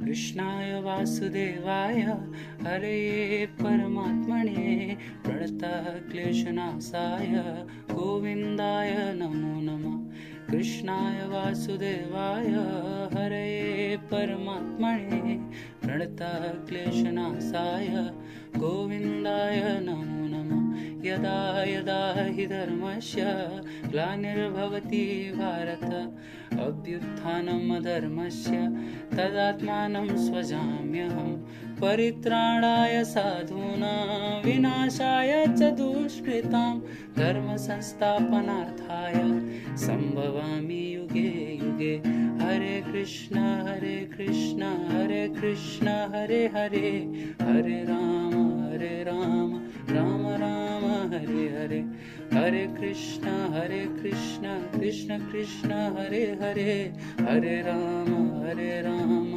कृष्णाय वासुदेवाय हरये परमात्मने प्रणतः क्लेशनाशाय गोविन्दाय नमो नमः। कृष्णाय वासुदेवाय हरये परमात्मने प्रणतः क्लेशनाशाय गोविन्दाय नमो नमः। यदा यदा हि धर्मस्य ग्लानिर्भवति भारत अभ्युत्थानम् अधर्मस्य तदात्मानं सृजाम्यहम्। परित्राणाय साधूनां विनाशाय च दुष्कृतां धर्म संस्थापनार्थाय संभवामि युगे युगे। हरे कृष्ण हरे कृष्ण हरे हरे, हरे राम राम राम हरे हरे। हरे कृष्ण कृष्ण कृष्ण हरे हरे, हरे राम